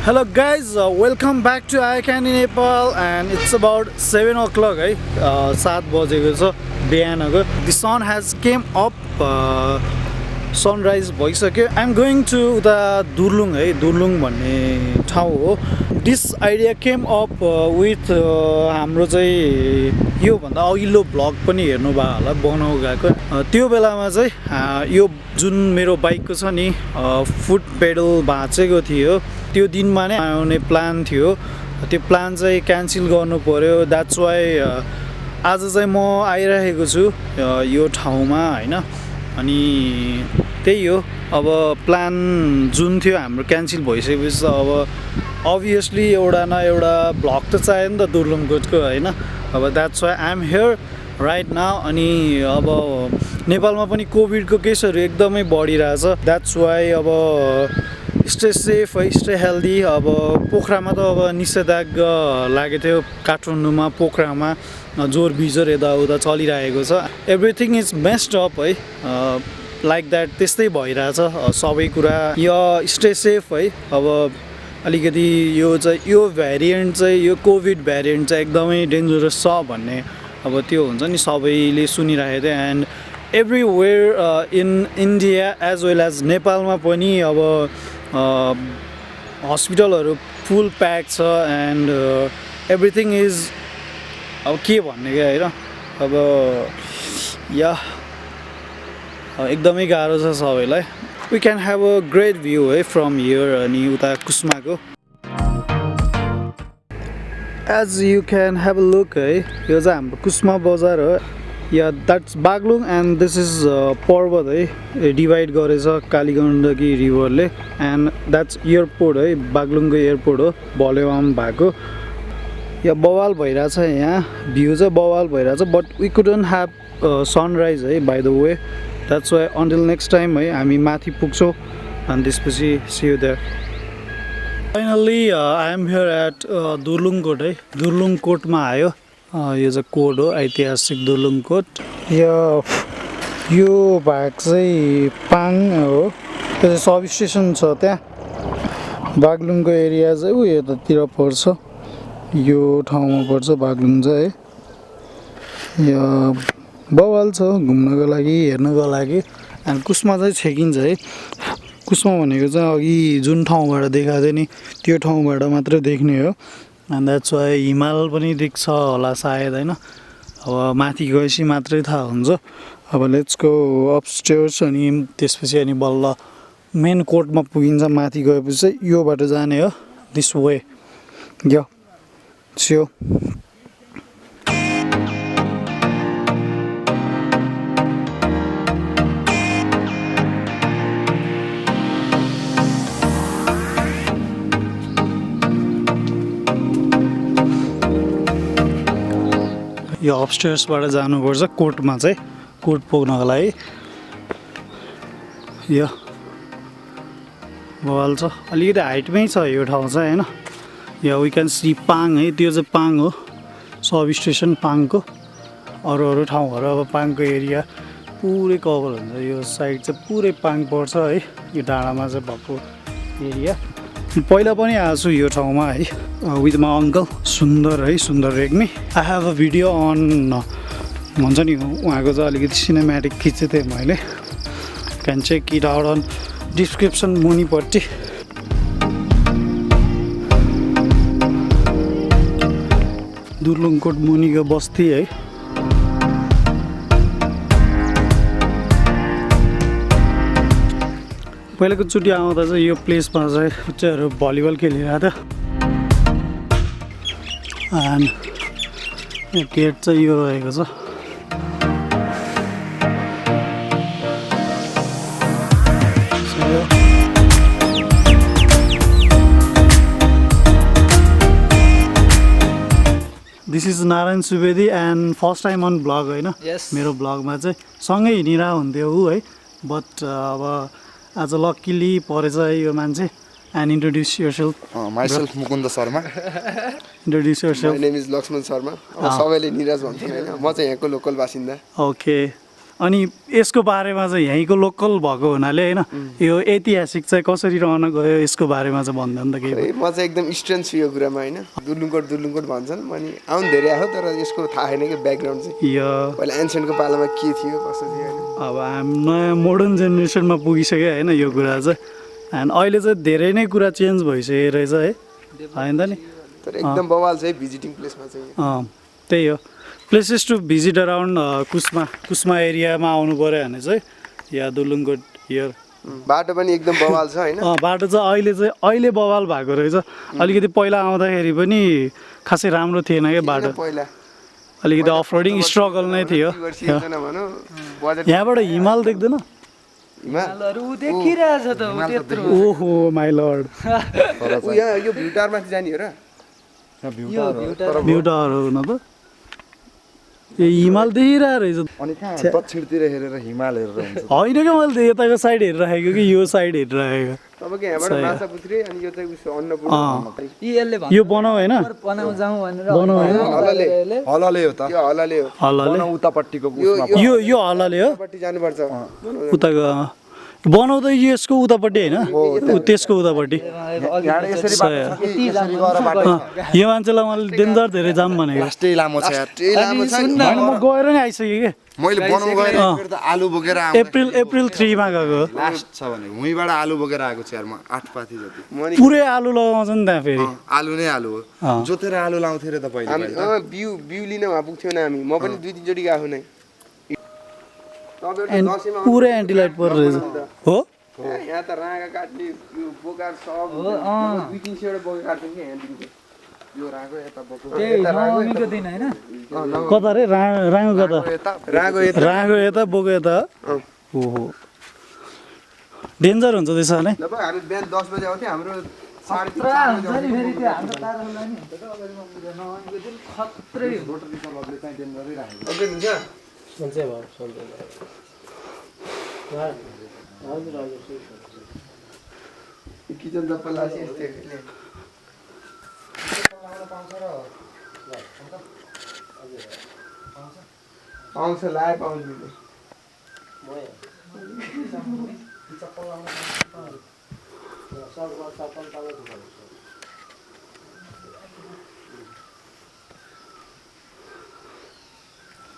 Hello guys, welcome back to iCandy Nepal and it's about 7 o'clock है 7 बजेको छ बिहानको. The sun has came up, sunrise भइसक्यो. I'm going to the Durlung है, दुर्लुङ भन्ने ठाउँ हो. This idea came up with हाम्रो चाहिँ यो भन्दा अघिल्लो भ्लग पनि हेर्नु भयो होला बनाउ गएको. त्यो बेलामा चाहिँ यो जुन मेरो बाइकको छ नि फुट पेडल भाँचेको थियो. त्यो दिनमा नै आउने प्लान थियो. त्यो प्लान चाहिँ क्यान्सल गर्नु पर्यो. द्याट्स वाइ आज चाहिँ म आइरहेको छु यो ठाउँमा हैन. अनि त्यही हो, अब प्लान जुन थियो हाम्रो क्यान्सल भइसकेपछि अब अभियसली एउटा न एउटा भ्लग त चाहियो नि त दुर्लुङकोटको हैन. अब that's why I am here right now. अनि अब नेपालमा पनि कोभिडको केसहरू एकदमै बढिरहेछ. द्याट्स वाइ अब स्टे सेफ है, स्टे हेल्दी. अब पोखरामा त अब निषेधाज्ञा लागेको थियो काठमाडौँमा, पोखरामा जोर बिजोर यताउता चलिरहेको छ. एभ्रिथिङ इज मेस्ड अप है, लाइक द्याट त्यस्तै भइरहेछ सबै कुरा. यो स्टे सेफ है. अब अलिकति यो चाहिँ यो भेरिएन्ट चाहिँ यो कोभिड भेरिएन्ट चाहिँ एकदमै डेन्जरस छ भन्ने अब त्यो हुन्छ नि सबैले सुनिरहेको थियो. And everywhere in India as well as नेपालमा पनि अब हस्पिटलहरू फुल प्याक छ. एन्ड एभ्रिथिङ इज अब के भन्ने क्या होइन. अब या एकदमै गाह्रो छ सबैलाई. We can have a great view है फ्रम हियर. अनि उता कुस्माको as you can have a look है. यो चाहिँ हाम्रो कुस्मा बजार हो. या that's Baglung and this is Parbat है, डिभाइड गरेछ कालीगण्डकी रिभरले. एन्ड द्याट्स एयरपोर्ट है, बागलुङको एयरपोर्ट हो भलेवाम भएको. या बवाल भइरहेछ यहाँ, भ्यू चाहिँ बवाल भइरहेछ. But we couldn't have sunrise है by the way. That's why until next time है हामी माथि पुग्छौँ अनि त्यसपछि see you there. Finally I am here at Durlungkot है. दुर्लुङकोटमा आयो. यो चाहिँ कोट हो, ऐतिहासिक दुर्लुङकोट. यो भाग चाहिँ पाङ हो. त्यो चाहिँ सब स्टेसन छ त्यहाँ. बागलुङको एरिया चाहिँ ऊ यतातिर पर्छ, यो ठाउँमा पर्छ बागलुङ चाहिँ है. यो बवाल छ घुम्नको लागि, हेर्नको लागि. अनि कुस्मा चाहिँ छेकिन्छ है. कुस्मा भनेको चाहिँ अघि जुन ठाउँबाट देखाएको थियो नि त्यो ठाउँबाट मात्रै देख्ने हो. एन्ड द्याट्स वाइ हिमाल पनि देख्छ होला सायद होइन. अब माथि गएपछि मात्रै थाहा हुन्छ. अब लेट्स गो अपस्टेयर्स. अनि त्यसपछि अनि बल्ल मेन कोर्टमा पुगिन्छ. माथि गएपछि चाहिँ योबाट जाने हो, दिस वे. यो स्यो यो अपस्टेयर्सबाट जानुपर्छ कोर्टमा चाहिँ, कोर्ट पुग्नको लागि. यो बवाल छ, अलिकति हाइटमै छ यो ठाउँ चाहिँ होइन. यो वी क्यान सी पाङ है. त्यो चाहिँ पाङ हो, सब स्टेसन पाङको. अरू ठाउँहरू अब पाङको एरिया पुरै कभर हुन्छ. यो साइड चाहिँ पुरै पाङ पर्छ है, यो डाँडामा चाहिँ भएको एरिया. पहिला पनि आएको छु यो ठाउँमा है विथ माई अङ्कल सुन्दर है, Sundar Regmi. I have a video on भन्छ नि उहाँको चाहिँ अलिकति सिनेमेटिक खिचेको थिएँ मैले. Can check it out on description मुनिपट्टि. दुर्लुङकोट मुनिको बस्ती है. पहिलाको चोटि आउँदा चाहिँ यो प्लेसमा चाहिँ बच्चाहरू भलिबल खेलिरहेको थियो. एन्ड गेट चाहिँ यो रहेको छ. This is Narayan Subedi and first time on blog होइन. मेरो ब्लगमा चाहिँ सँगै हिँडिरहेको हुन्थ्यो ऊ है. बट अब आज लक्किली परेछ यो मान्छे. And introduce yourself. Myself Mukunda Sharma. Introduce yourself. My name is Laxman Sharma. सबैले निराज भन्छन् हैन. म चाहिँ यहाँको लोकल बासिन्दा. ओके. अनि यसको बारेमा चाहिँ यहीँको लोकल भएको हुनाले होइन यो ऐतिहासिक चाहिँ कसरी रहन गयो यसको बारेमा चाहिँ भन्दा नि त केही म चाहिँ एकदम स्ट्रेन्थ छु यो कुरामा होइन दुर्लुङकोट भन्छन् अनि आउनु धेरै आयो तर यसको थाहा छैन कि ब्याकग्राउन्ड चाहिँ यो पहिला एन्सेन्टको पालामा के थियो कस्तो थियो होइन अब हाम नयाँ मोडर्न जेनेरेसनमा पुगिसक्यो होइन यो कुरा चाहिँ एन्ड अहिले चाहिँ धेरै नै कुरा चेन्ज भइसकेको रहेछ है होइन त नि तर एकदम बवाल छ है भिजिटिङ प्लेसमा चाहिँ त्यही हो places to visit around Kusma एरियामा आउनु पऱ्यो भने चाहिँ या दुर्लुङकोट हियर बाटो पनि एकदम बवाल छ होइन बाटो चाहिँ अहिले बवाल भएको रहेछ अलिकति पहिला आउँदाखेरि पनि खासै राम्रो थिएन क्या बाटो पहिला अलिकति अफ रोडिङ स्ट्रगल नै थियो यहाँबाट हिमाल देख्दैन ओहो माई लर्ड यो भ्यू टावरमाथि जाने हो र भ्यू टावर हो न त ए हिमाल देखिरहेको रहेछ अनि कहाँ दक्षिणतिर हेरेर हिमाल हेरेर हुन्छ होइन क्या मैले त यताको साइड हेरिराखेको कि यो साइड हेरिराखेको तपाईँको यहाँबाट माछा पुछ्रे अनि यो चाहिँ उसो अन्नपूर्ण यो बनाऊ होइन बनाऊ होइन हलले हो त यो हलाले हो हल्लाले उतापट्टिको यो हल्लाले हो पट्टि जानुपर्छ उताको बनाउँदै यसको उतापट्टि होइन त्यसको उतापट्टि यो मान्छेलाई मैले डेन्जर धेरै जाम भनेको लास्टै लामो छ यार होइन म गएर नै आइसकेँ कि मैले बनाउ गएर त आलु बोकेर अप्रिल 3 मा गएको लास्ट छ भने भुइँबाट आलु बोकेर आएको छु यार म 8 पाथी जति पुरै आलु लगाउँछ नि त्यहाँ फेरि आलु नै आलु हो जोतेर आलु लाउँथे रे त पहिले बिउ लिन वहाँ पुग्थ्यौँ न हामी म पनि 2-3 चोटि गएको नै पुरै एन्टिलाइट परिरहेछ हो यहाँ त राँगा काट्ने यो बोकार सब 2-3 सयवटा बोका काट्छौँ कि यहाँदेखि यो राँगो यता बोको कता रे राँगो कता राँगो यता बोको यता ओहो डेन्जर हुन्छ त्यसो भने जब हामी बिहान 10 बजे आउँथ्यौँ हाम्रो 3:30 किचन चप्पल लासी यस्तै पाउँछ लाए पाउँदैन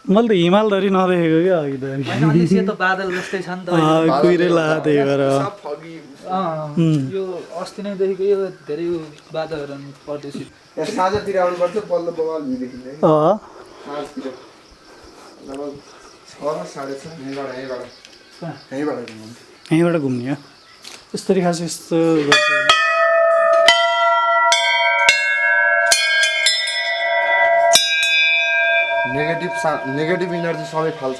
मैले त हिमालधरि नदेखेको क्या अघि त बादल जस्तै छ नि त कुहिरे ला त्यही भएर यो अस्ति नै देखेको यो धेरै बादलहरू पर्दैछ साँझतिर आउनुपर्छ पल्लो बवाल भ्यू देखिन्छ साँझतिर लगभग 6-6:30 यहीँबाट घुम्ने हो यसरी खास यस्तो नेगेटिभ इनर्जी सबै फाल्छ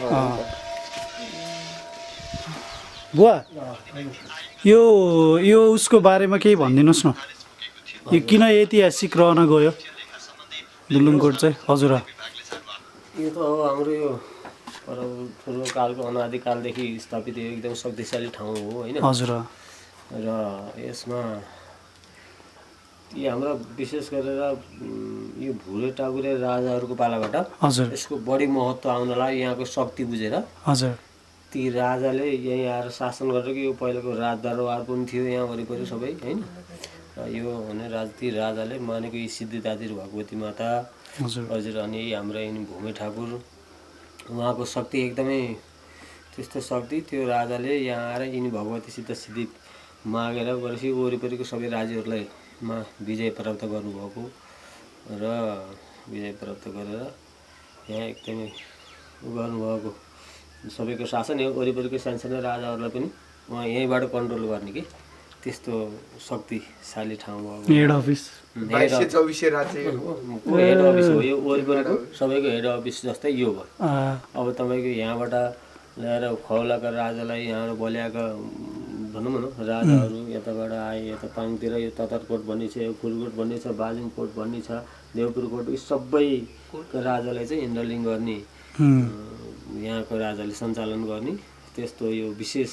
बुवा यो उसको बारेमा केही भनिदिनुहोस् न यो किन ऐतिहासिक रहन गयो दुर्लुङकोट चाहिँ हजुर यो त हो हाम्रो यो पूर्वकालको अनादिकालदेखि स्थापित यो एकदम शक्तिशाली ठाउँ हो होइन हजुर र यसमा यो हाम्रो विशेष गरेर यो भुरे टाकुरे राजाहरूको पालाबाट हजुर यसको बढी महत्त्व आउनलाई यहाँको शक्ति बुझेर हजुर ती राजाले यहीँ आएर शासन गरेर यो पहिलाको राजदरबार पनि थियो यहाँ वरिपरि सबै होइन यो हुने ती राजाले मानेको यी सिद्धिदात्री भगवती माता हजुर अनि हाम्रो यिनी भूमे ठाकुर उहाँको शक्ति एकदमै त्यस्तो शक्ति त्यो राजाले यहाँ आएर यिनी भगवतीसित सिद्धि मागेर गरेपछि वरिपरिको सबै राज्यहरूलाई विजय प्राप्त गर्नुभएको र विजय प्राप्त गरेर यहाँ एकदमै गर्नुभएको सबैको शासन यो वरिपरिको सानसानो राजाहरूलाई पनि उहाँ यहीँबाट कन्ट्रोल गर्ने कि त्यस्तो शक्तिशाली ठाउँ भयो हेड अफिस 2224 राज्यको हेड अफिस हो यो वरिपरिको सबैको हेड अफिस जस्तै यो भयो अब तपाईँको यहाँबाट ल्याएर खौलाका राजालाई यहाँबाट बल्याएका भनौँ न राजाहरू यताबाट आए यता पाङतिर यो ततरकोट भन्ने छ यो फुलकोट भन्ने छ बाजुङकोट भन्ने छ देवपुरकोट यी सबै राजालाई चाहिँ इन्डलिङ गर्ने यहाँको राजाले सञ्चालन गर्ने त्यस्तो यो विशेष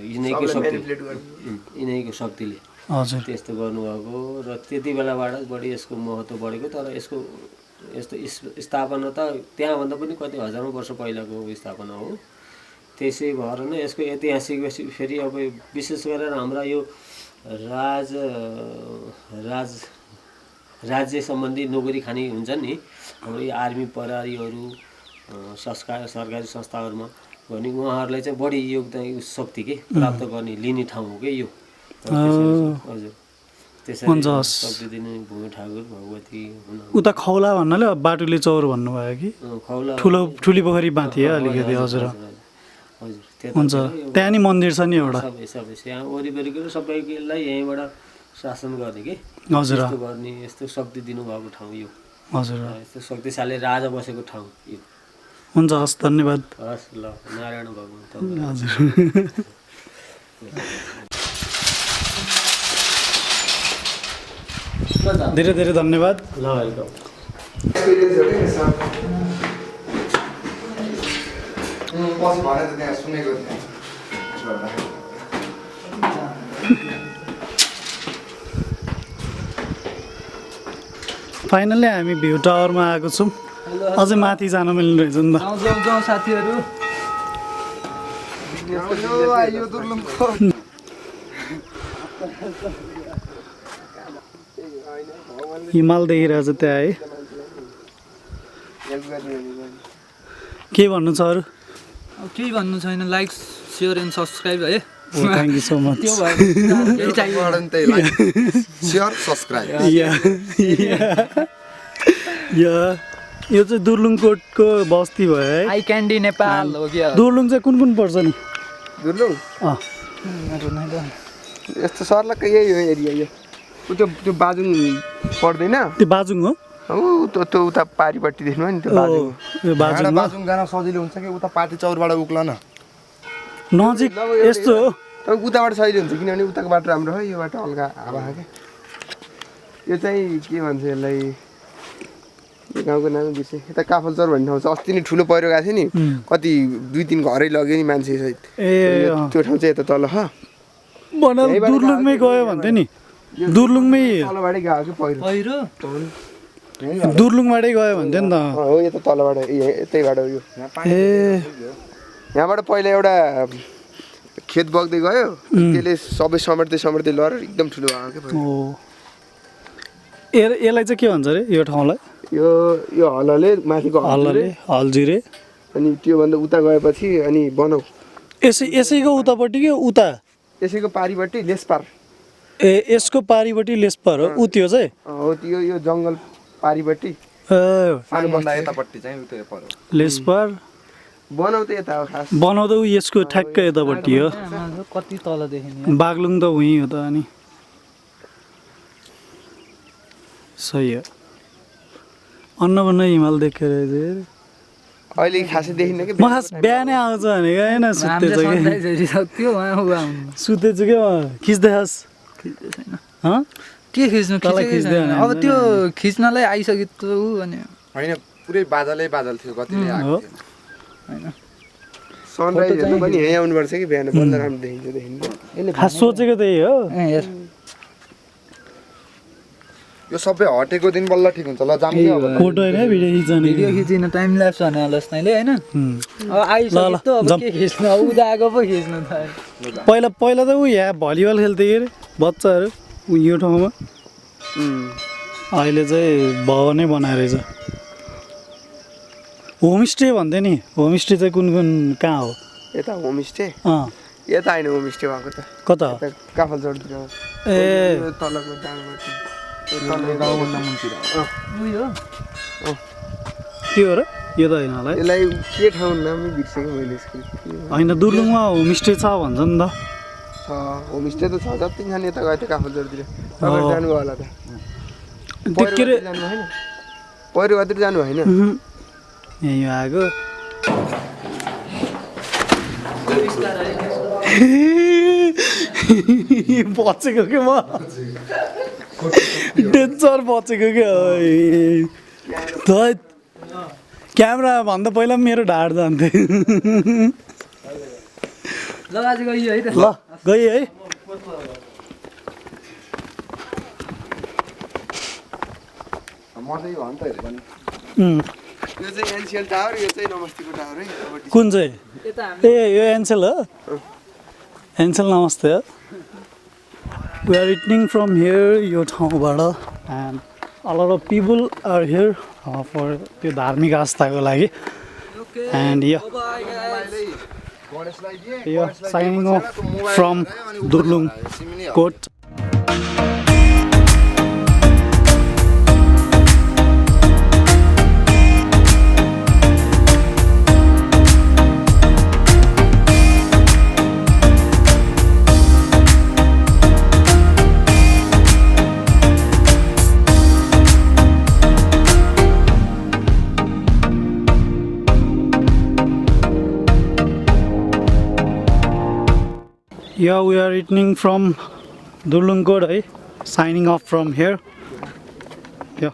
यिनैको शक्तिले त्यस्तो गर्नुभएको र त्यति बेलाबाट बढी यसको महत्त्व बढेको तर यसको यस्तो स्थापना त त्यहाँभन्दा पनि कति हजारौँ वर्ष पहिलाको स्थापना हो त्यसै भएर नै यसको ऐतिहासिक फेरि अब विशेष गरेर हाम्रा यो राज्य सम्बन्धी नोकरी खाने हुन्छन् नि हाम्रो यो आर्मी प्रहरीहरू सरकारी संस्थाहरूमा भने उहाँहरूलाई चाहिँ बढी योगदान शक्ति के प्राप्त गर्ने लिने ठाउँ हो कि यो हजुर त्यसरी शक्ति दिने भूमि ठाकुर भगवती उता खौला भन्नाले बाटुले चौर भन्नुभयो कि खौला ठुली पोखरी बाँथी अलिकति हजुर हुन्छ त्यहाँ नि मन्दिर छ नि एउटा सबै यहाँ वरिपरिको सबैलाई यहीँबाट शासन गर्ने कि हजुर यस्तो गर्ने यस्तो शक्ति दिनुभएको ठाउँ यो हजुर यस्तो शक्तिशाली राजा बसेको ठाउँ यो हुन्छ हस् धन्यवाद हस् ल नारायण भगवान् हजुर धेरै धेरै धन्यवाद ल वेलकम पछि भने त त्यहाँ सुनेको थिएँ फाइनल्ली हामी भ्यू टावरमा आएको छौँ अझै माथि जान मिल्ने रहेछ नि त जाउँ साथीहरू यो दुर्लुङको हिमाल देखिरहेछ त्यहाँ है के भन्नु छ अरू अब केही भन्नु छैन लाइक सेयर एन्ड सब्सक्राइब है थ्याङ्क यू सो मच त्यो भयो सेयर सब्सक्राइब यो चाहिँ दुर्लुङकोटको बस्ती भयो है आई क्यान्डी नेपाल हो कि दुर्लुङ चाहिँ कुन कुन पर्छ नि दुर्लुङ यस्तो सर्लक्क यही हो एरिया यो त्यो बाजुङ पर्दैन त्यो बाजुङ हो त्यो उता पारिपट्टि देख्नु नि त्यो बाजुङ यो बाजुङ हो बाजुङ जान सजिलो हुन्छ कि उता पाटी चौरबाट उक्ल न नजिक यस्तो हो तर उताबाट सजिलो हुन्छ किनभने उताको बाटो राम्रो हो यो बाटो हल्का हावा क्या यो चाहिँ के भन्छ यसलाई यो गाउँको नाम बिर्सेँ यता काफलचर भन्ने ठाउँ छ अस्ति नै ठुलो पहिरो गएको थियो नि कति 2-3 घरै लग्यो नि मान्छे सहित त्यो ठाउँ चाहिँ यता तल दुर्लुङमै गयो भन्थ्यो नि दुर्लुङमै तलबाटै गएको कि पहिरो दुर्लुङबाटै गयो भन्थ्यो नि त हो यता तलबाट यतैबाट यो यहाँबाट पहिला एउटा खेत बग्दै गयो त्यसले सबै समर्दै लएर एकदम ठुलो भएको क्या यसलाई चाहिँ के भन्छ अरे यो ठाउँलाई यो हलले माथिको हल्लले हल्जिरे अनि त्योभन्दा उता गएपछि अनि बनाउ यसैको उतापट्टि कि उता यसैको पारिपट्टि लेसपार यसको पारिपट्टि लेसपार हो उ त्यो चाहिँ हो त्यो यो जङ्गल पारिपट्टि यतापट्टि चाहिँ उतै पर्यो लेसपार बनाउ त यता हो खास बनाउँदा यसको ठ्याक्कै यतापट्टि हो कति तलदेखि बागलुङ त उहीँ हो त अनि सही हो अन्नपूर्ण हिमाल देखेर अहिले खासै देखिन्न कि म खास बिहानै आउँछ भनेको होइन सुतेछु क्या खिच्दै खास के खिच्नु अब त्यो खिच्नलाई आइसक्यो त अनि होइन पुरै बादलै बादल थियो कतिले आएको थियो होइन सनराइज हेर्नु पनि यहीँ आउनुपर्छ कि बिहान बल्ल राम्रो देखिन्छ खास सोचेको त्यही हो यो सबै हटेको दिन बल्ल ठिक हुन्छ ल जाम फोटो होइन भिडियो खिच्ने भिडियो खिचिन टाइम ल्याप्स भने होला स्नाइले होइन अब आइसक्यो त अब के खिच्नु अब उदाएको पो खिच्नु त पहिला त ऊ यहाँ भलिबल खेल्थ्यो कि अरे बच्चाहरू यो ठाउँमा अहिले चाहिँ भवनै बनाएर रहेछ होमस्टे भन्थ्यो नि होमस्टे चाहिँ कुन कुन कहाँ हो यता होमस्टे यता होइन होमस्टे भएको त कता हो काफलचौरतिर ए तलको डाङबाट त्यो हो र यो त होइन होला है यसलाई के ठाउँ नामै बिर्सेको मैले होइन दुर्लुङमा होमस्टे छ भन्छ नि त होमस्टे त छ जति खाने यता गयो त्यो काफलचौरतिर तपाईँ जानुभयो होला त के अरे जानु होइन पहिरो कतिर जानु होइन यहीँ आएको बचेको के म डेन्जर बचेको क्या क्यामेरा भन्दा पहिला मेरो ढाड जान्थ्यो ल आज गइयो है त ल गयो है मर्दै हो नि त हेर्नु यो चाहिँ एनसिएल टावर यो चाहिँ नमस्तेको टावर है अब कुन चाहिँ यता ए यो एन्सेल हो एन्सेल नमस्ते हो we are returning from here यो ठाउँबाट and a lot of people are here for त्यो धार्मिक आस्थाको लागि and yeah signing off from Durlung Court. Yeah, we are returning from Durlung Court, signing off from here. Yeah.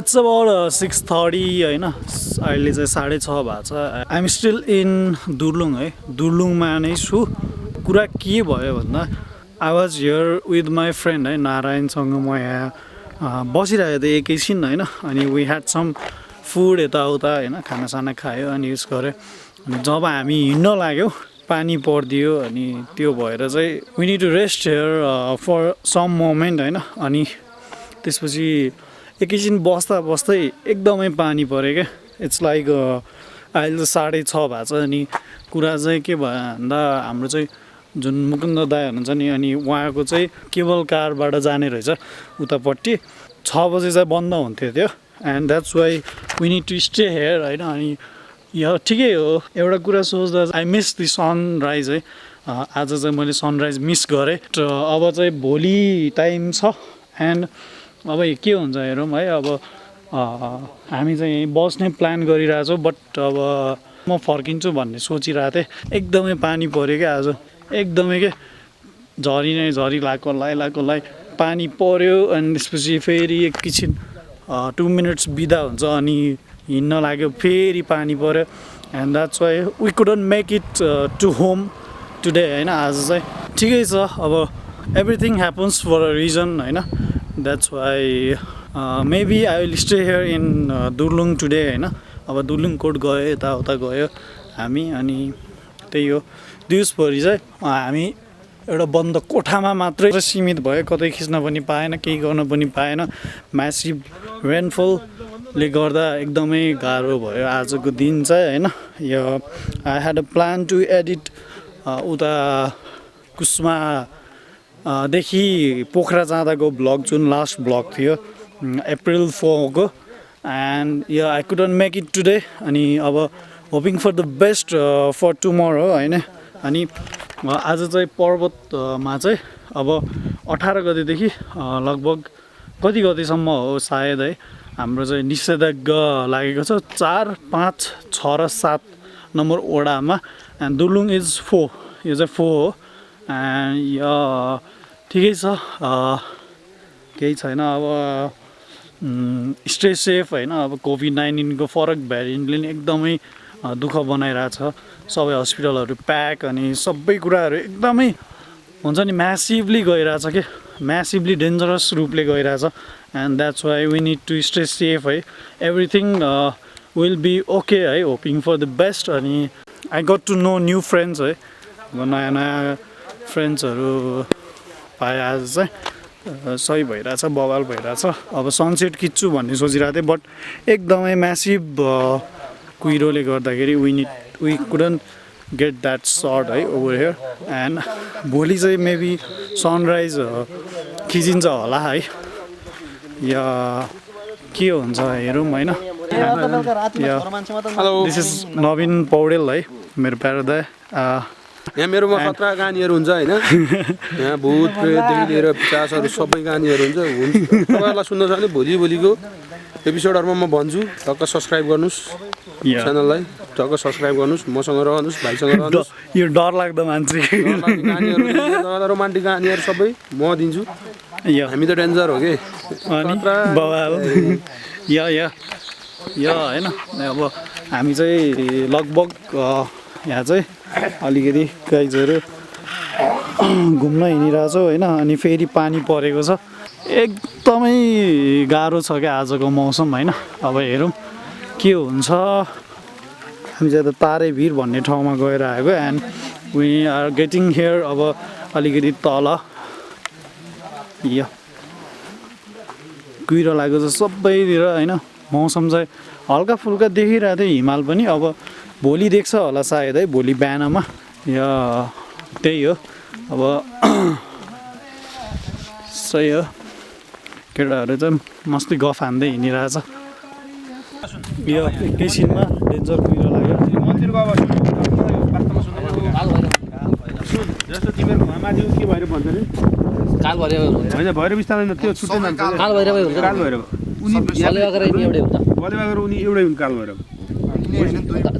It's about 6:30 होइन अहिले चाहिँ 6:30 भएको छ आइएम स्टिल इन दुर्लुङ है दुर्लुङमा नै छु कुरा के भयो भन्दा I was here with my friend है नारायणसँग म यहाँ बसिरहेको थिएँ एकैछिन होइन अनि वी ह्याड सम फुड यताउता होइन खानासाना खायो अनि युज गऱ्यो अनि जब हामी हिँड्न लाग्यौँ पानी परिदियो अनि त्यो भएर चाहिँ we need to rest here for some moment होइन अनि त्यसपछि एकैछिन बस्दा बस्दै एकदमै पानी पऱ्यो क्या इट्स लाइक अहिले त 6:30 भएको छ अनि कुरा चाहिँ के भयो भन्दा हाम्रो चाहिँ जुन मुकुन्द दाइ हुनुहुन्छ नि अनि उहाँको चाहिँ केबल कारबाट जाने रहेछ उतापट्टि 6 बजे चाहिँ बन्द हुन्थ्यो त्यो and that's why we need to stay here होइन अनि यो ठिकै हो एउटा कुरा सोच्दा आई मिस दि सनराइज है आज चाहिँ मैले सनराइज मिस गरेँ अब चाहिँ भोलि टाइम छ एन्ड अब के हुन्छ हेरौँ है अब हामी चाहिँ बस्ने प्लान गरिरहेछौँ बट अब म फर्किन्छु भन्ने सोचिरहेको थिएँ एकदमै पानी पऱ्यो क्या आज एकदमै के झरी नै झरी लाकोलाई पानी पऱ्यो अनि त्यसपछि फेरि एकैछिन 2 मिनट्स बिदा हुन्छ अनि हिँड्न लाग्यो फेरि पानी पऱ्यो and that's why we couldn't make it to home today होइन आज चाहिँ ठिकै छ अब everything happens for a reason होइन that's why maybe I will stay here in Durlung today होइन अब दुर्लुङ कोट गयो यताउता गयो हामी अनि त्यही हो दिउँसभरि चाहिँ हामी एउटा बन्द कोठामा मात्रै सीमित भयो कतै खिच्न पनि पाएन केही गर्न पनि पाएन म्यासिभ रेनफलले गर्दा एकदमै गाह्रो भयो आजको दिन चाहिँ होइन यो I had a plan to edit उता कुस्मा देखि पोखरा जाँदाको ब्लग जुन लास्ट ब्लग थियो April 4 को and ya I couldn't make it today अनि अब hoping for the best for tomorrow होइन अनि आज चाहिँ पर्वतमा चाहिँ अब 18 गतेदेखि लगभग कति गतेसम्म हो सायद है हाम्रो चाहिँ निषेधाज्ञा लागेको छ 4, 5, 6 र 7 नम्बर वडामा एन्ड दुर्लुङ इज 4 यो चाहिँ 4 हो एन्ड ठिकै छ केही छैन अब स्टे सेफ होइन अब कोभिड-19 को फरक भेरिएन्टले नि एकदमै दुःख बनाइरहेछ सबै हस्पिटलहरू प्याक अनि सबै कुराहरू एकदमै हुन्छ नि म्यासिभली गइरहेछ के म्यासिभली डेन्जरस रूपले गइरहेछ and that's why we need to stay safe है एभ्रिथिङ विल बी ओके है होपिङ फर द बेस्ट अनि I got to know new friends है अब नयाँ नयाँ फ्रेन्ड्सहरू पाएँ आज चाहिँ सही भइरहेछ बवाल भइरहेछ अब सनसेट खिच्छु भन्ने सोचिरहेको थिएँ बट एकदमै म्यासिभ कुहिरोले गर्दाखेरि we couldn't get that shot है ओभर हियर एन्ड भोलि चाहिँ मेबी सनराइज खिचिन्छ होला है या के हुन्छ हेरौँ होइन दिस इज नवीन पौडेल है मेरो प्यारादाय यहाँ मेरोमा खतरा कहानीहरू हुन्छ होइन यहाँ भूत प्रेतदेखि लिएर पिशाचहरू सबै कहानीहरू हुन्छ तपाईँहरूलाई सुन्न छ भने भोलिको एपिसोडहरूमा म भन्छु टक्क सब्सक्राइब गर्नुहोस् च्यानललाई टक्क सब्सक्राइब गर्नुहोस् मसँग रहनुहोस् भाइसँग रहनुहोस् यो डर लाग्दो मान्छे कहानीहरू रोमान्टिक कहानीहरू सबै म दिन्छु हामी त डेन्जर हो कि बवाल होइन अब हामी चाहिँ लगभग यहाँ चाहिँ अलिकति गाइजहरू घुम्न हिँडिरहेछौँ होइन अनि फेरि पानी परेको छ एकदमै गाह्रो छ क्या आजको मौसम होइन अब हेरौँ के हुन्छ हामी चाहिँ त तारे भिर भन्ने ठाउँमा गएर आएको and we are getting here अब अलिकति तल कुहिरो लागेको छ सबैतिर होइन मौसम चाहिँ हल्का फुल्का देखिरहेको थियो हिमाल पनि अब भोलि देख्छ होला सायद है भोलि बिहानमा या त्यही हो अब सही हो केटाहरू चाहिँ मस्तै गफ हान्दै हिँडिरहेछ यो एकैछिनमा डेन्जर कुहिरो लाग्यो मन्दिरको अब जस्तो तिमीहरूको माथि के भएर भन्छ नि होइन भैरव स्थान त्यो छुट्टै नाम छ काल भैरव उनी बलेबागर उनी एउटै हुन् काल भैरव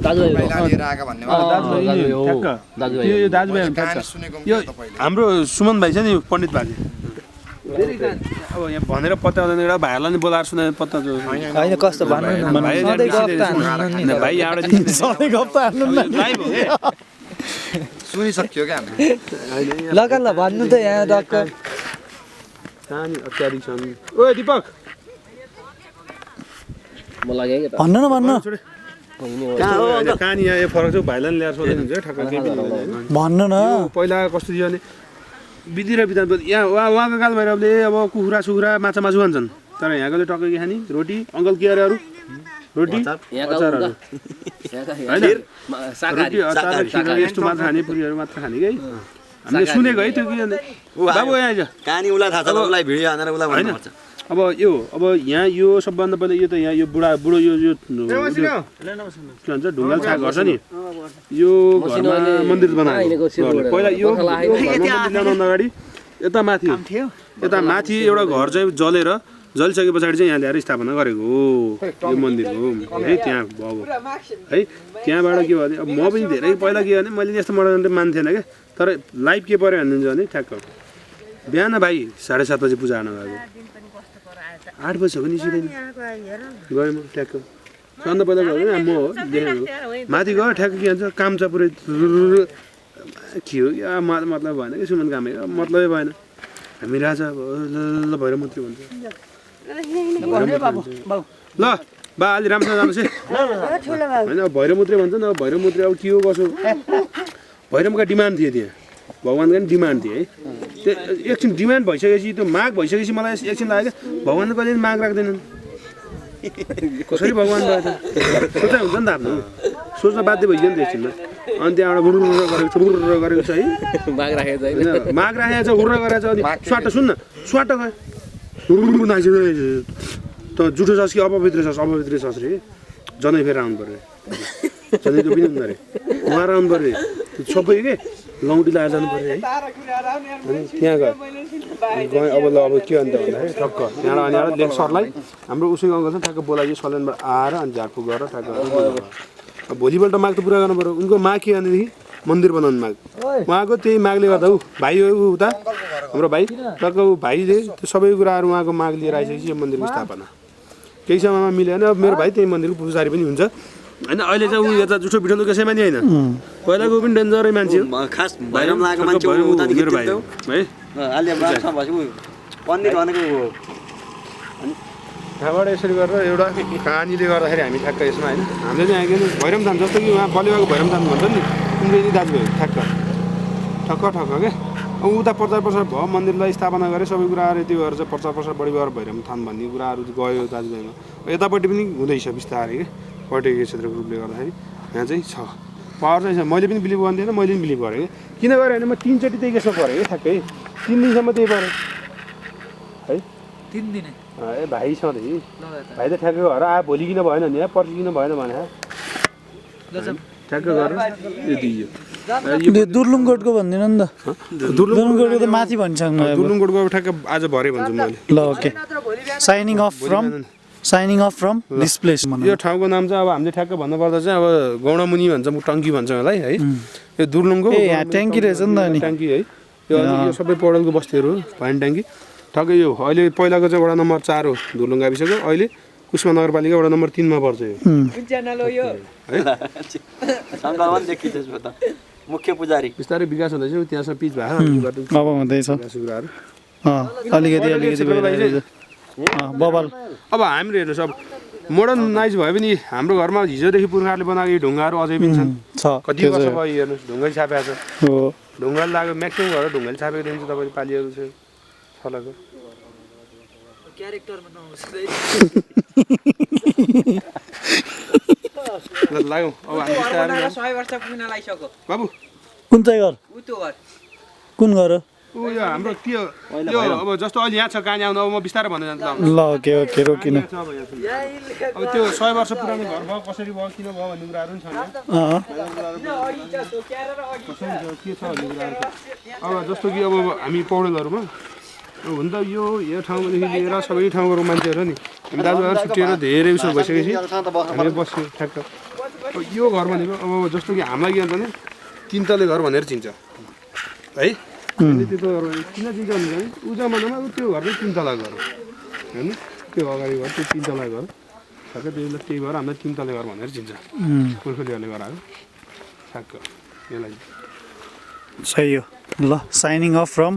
दाजुभाइ यो हाम्रो सुमन भाइ छ नि पण्डित भाइ अब यहाँ भनेर पत्ता आउँदैन एउटा भाइहरूलाई नि बोलाएर सुनाएर पत्ता होइन कस्तो भन्नु भाइ यहाँबाट सुनिसक्यो क्या लगा ल भन्नु त यहाँ डक्क कहानी अत्याधिक छन् ओ दिपक भन्नु कहानी यहाँ फरक छ भाइलाई ल्याएर सोध्नु हुन्छ ठ्याक्क भन्नु न पहिला कस्तो थियो भने विधि र विधान यहाँ उहाँको काल भैरवले अब कुखुरा सुखुरा माछा मासु खान्छन् तर यहाँकोले टक्कै के खाने रोटी अङ्कल के अरे अरू रोटी अचारहरू होइन रोटी अचार खिर यस्तो मात्र खाने पुरीहरू मात्र खाने कि हामीले सुनेको है त्यो कि बाबु यहाँ कहानी उसलाई थाहा छ उसलाई भिडियो हानेर उसलाई भन्नुपर्छ अब यहाँ यो सबभन्दा पहिला यो त यहाँ यो बुढो यो के भन्छ ढुङ्गाल छाएको घर छ नि यो घरमा मन्दिर बनाएको पहिला यो ल्याउनु अगाडि यता माथि एउटा घर चाहिँ जलिसके पछाडि चाहिँ यहाँ ल्याएर स्थापना गरेको हो यो मन्दिर हो है त्यहाँ भएको है त्यहाँबाट के भयो भने अब म पनि धेरै पहिला के भने मैले यस्तो मोडल मान्थेन क्या तर लाइभ के पऱ्यो भन्नुहुन्छ भने ठ्याक्क बिहान भाइ 7:30 बजी पूजा गर्न गएको 8 बजी हो नि निस्किँदैन गएँ म ठ्याक्क सबभन्दा पहिला गयो म हो देखेको माथि गयो ठ्याक्क के भन्छ काम छ पुरै के हो या मतलब भएन कि सुमन कामै मतलबै भएन हामी राजा ल भैरवमुत्री भन्छ ल बा अलि राम्रोसँग जानुहोस् है होइन भैरवमुत्री भन्छ नि अब भैरवमुत्री अब के हो कसो भैरवका डिमान्ड थियो त्यहाँ भगवान्को पनि डिमान्ड थियो है त्यो एकछिन डिमान्ड भइसकेपछि त्यो माग भइसकेपछि मलाई एकछिन लाग्यो भगवान्ले कहिले माग राख्दैनन् कसरी भगवान् भयो त सोचाइ हुन्छ नि त आफ्नो सोच्न बाध्य भइयो नि त एकछिनमा अनि त्यहाँबाट हुर्र गरेको छ है माग राखेको छ हुर्र गरेको छ अनि स्वाट सुन्न स्वाट गयो हुर्र नागिसक्यो त जुठो छस् कि अपवित्र छस् रे जनै फेर आउनु पऱ्यो जनै पनि हुँदो अरे उहाँ आउनु पऱ्यो सबै के लौटी लगाएर जानु पऱ्यो है अनि त्यहाँ गएँ अब ल अब के अन्त भन्दाखेरि ठक्क त्यहाँबाट अनि लेख सरलाई हाम्रो उसैको अङ्कल छ ठ्याक्क बोलाइयो सल्यानबाट आएर अनि झारफुक गरेर ठ्याक्क भोलिपल्ट माग त पुरा गर्नु पऱ्यो उनको माग के भनेदेखि मन्दिर बनाउने माग उहाँको त्यही मागले गर्दा भाइ हो उता हाम्रो भाइ टक्क भाइले त्यो सबै कुराहरू उहाँको माग लिएर आइसकेपछि यो मन्दिरको स्थापना केही समयमा मिलेन अब मेरो भाइ त्यही मन्दिरको पुजारी पनि हुन्छ होइन अहिले चाहिँ ऊ यता जुठो बिठो कसैमा नि होइन पहिलाको पनि डेन्जरै मान्छे हो खास भैरम लागेको मान्छे मेरो भाइ हो है आलिया ब्रासमा भएपछि पण्डित भनेको त्यहाँबाट यसरी गरेर एउटा कहानीले गर्दाखेरि हामी ठ्याक्क यसमा होइन हामीले चाहिँ आएको भैरम थान जस्तो कि उहाँ बलिवाको भैरम थान भन्छ नि उनीहरू दाजुभाइ ठ्याक्क ठक्क क्या अब उता प्रचार प्रसार भयो मन्दिरलाई स्थापना गरे सबै कुराहरू यति गरेर चाहिँ प्रचार प्रसार बढी भएर भैरम थान भन्ने कुराहरू गयो दाजुभाइमा यतापट्टि पनि हुँदैछ बिस्तारै क्या पर्यटकीय क्षेत्रको रूपले गर्दाखेरि यहाँ चाहिँ छ पावर चाहिँ छ मैले पनि बिलिभ गर्दिनँ मैले पनि बिलिभ गरेँ किन गरेँ भने म 3 चोटि त्यही केसमा परेँ क्या ठ्याक्कै 3 दिनसम्म त्यही परेँ है 3 दिन ए भाइ सधैँ भाइ त ठ्याक्कै घर आयो भोलि किन भएन नि पर्सि किन भएन भने ठ्याक्कै गरेर यो दियो दुर्लुङगढको भन्दिनँ नि त दुर्लुङगढको त माथि भन्छ दुर्लुङगढको ठ्याक्क आज भरे भन्छु मैले ल okay shining of from this place यो ठाउँको नाम चाहिँ अब हामीले ठ्याक्क भन्नुपर्दा चाहिँ अब गौडमुनि भन्छ टङ्की भन्छ यसलाई है यो दुर्लुङको यहाँ ट्याङ्की रहेछ नि त अनि ट्याङ्की है यो सबै पौडेलको बस्तीहरू भएन ट्याङ्की ठक्कै यो अहिले पहिलाको चाहिँ वडा नम्बर 4 हो दुर्लुङ गाविसको अहिले कुष्मा नगरपालिका वडा नम्बर 3 मा पर्छ यो मुख्य पुजारी बिस्तारै विकास हुँदैछ त्यहाँसम्म पिच भएको अब हुँदैछ अलिकति बबाल अब हाम्रो हेर्नुहोस् अब मोडर्नाइज भयो भने हाम्रो घरमा हिजोदेखि पुर्खाहरूले बनाएको यो ढुङ्गाहरू अझै पनि छन् कति वर्ष भयो हेर्नुहोस् ढुङ्गै छापेको छ ढुङ्गाले लाग्यो म्याक्सिमम घर ढुङ्गाले छापेको देखिन्छ तपाईँले पालिएको छ छलको लाग्यौँ अब हामी बाबु कुन चाहिँ घर कुन घर ऊ यो हाम्रो के यो अब जस्तो अहिले यहाँ छ कहाँ आउनु अब म बिस्तारै भन्दै जान्छु ल ओके ओके रोकिन अब त्यो 100 वर्ष पुरानो घर भयो कसरी भयो किन भयो भन्ने कुराहरू पनि छ अब जस्तो कि अब हामी पौडेलहरूमा हुन त यो ठाउँदेखि लिएर सबै ठाउँको मान्छेहरू नि हामी दाजुभाइहरू छुट्टिएर धेरै उसो भइसकेपछि हामी बस्यो ठ्याक्क अब यो घर भनेको अब जस्तो कि हामीलाई के भन्छ भने 3 तले घर भनेर चिन्छ है त्यो घर किन चिन्छ भने ऊ जमानामा त्यो घर चाहिँ 3 तला घर होइन त्यो अगाडि घर त्यो 3 तला घर ठ्याक्क त्यही भएर हामीलाई 3 तले घर भनेर चिन्छ पुर्खौलीहरूले गराएको ठ्याक्क यसलाई सही हो ल साइनिङ अफ फ्रम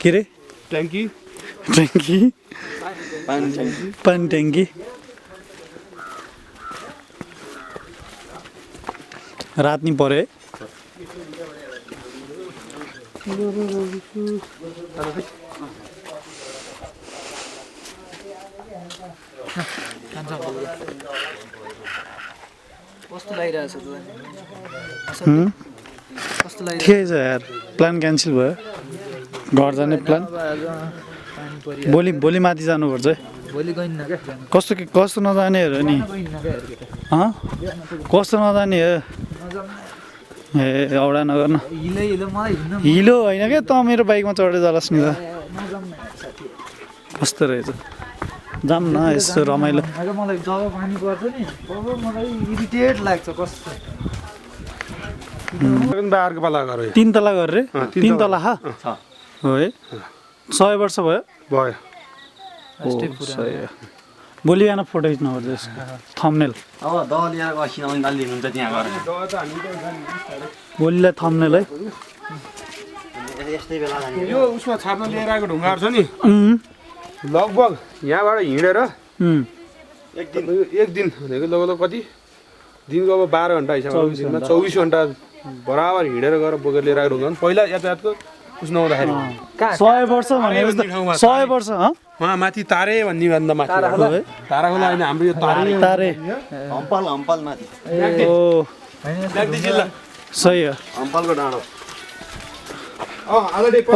के रे ट्याङ्की पानी ट्याङ्की रात नि पऱ्यो है कस्तो लागिरहेछ के छ यार प्लान क्यान्सल भयो घर जाने प्लान भोलि माथि जानुपर्छ है भोलि गइन्न क्या कस्तो नजाने हेर नि कस्तो नजाने हो ए औडा नगर्न हिलो होइन क्या त मेरो बाइकमा चढेर जालास् नि त कस्तो रहेछ जाम न यस्तो रमाइलो मलाई जब पानी पर्छ नि तब मलाई इरिटेट लाग्छ कस्तो बारको पाला घर 3 तला घर रे 3 तला हो है 100 वर्ष भयो भोलि बिहान फोटो खिच्नुपर्छ यसको थम्बनेल अब दल यहाँको सिनाउने गाली हुन्छ त्यहाँ गएर भोलिलाई थम्बनेल है यस्तै बेला यो उसमा छाप्न लिएर आएको ढुङ्गाहरू छ नि लगभग यहाँबाट हिँडेर एक दिन भनेको लगभग कति दिनको अब 12 घन्टा हिसाबमा 24 घन्टा बराबर हिँडेर गएर बोकेर लिएर आएको ढुङ्गा पहिला यातायातको उस नहुँदाखेरि 100 वर्ष भनेको 100 वर्ष उहाँ माथि तारे भन्ने भन्दा माथि ताराको होइन हाम्रो यो तारे हम्पल माथि जिल्ला सही हो हम्पलको डाँडो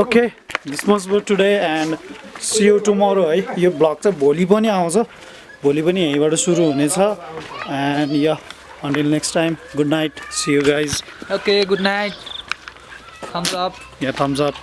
okay this much for today and see you tomorrow है यो ब्लग चाहिँ भोलि पनि आउँछ भोलि पनि यहीँबाट सुरु हुनेछ and ya until next time good night see you guys okay good night thumbs up ya thumbs up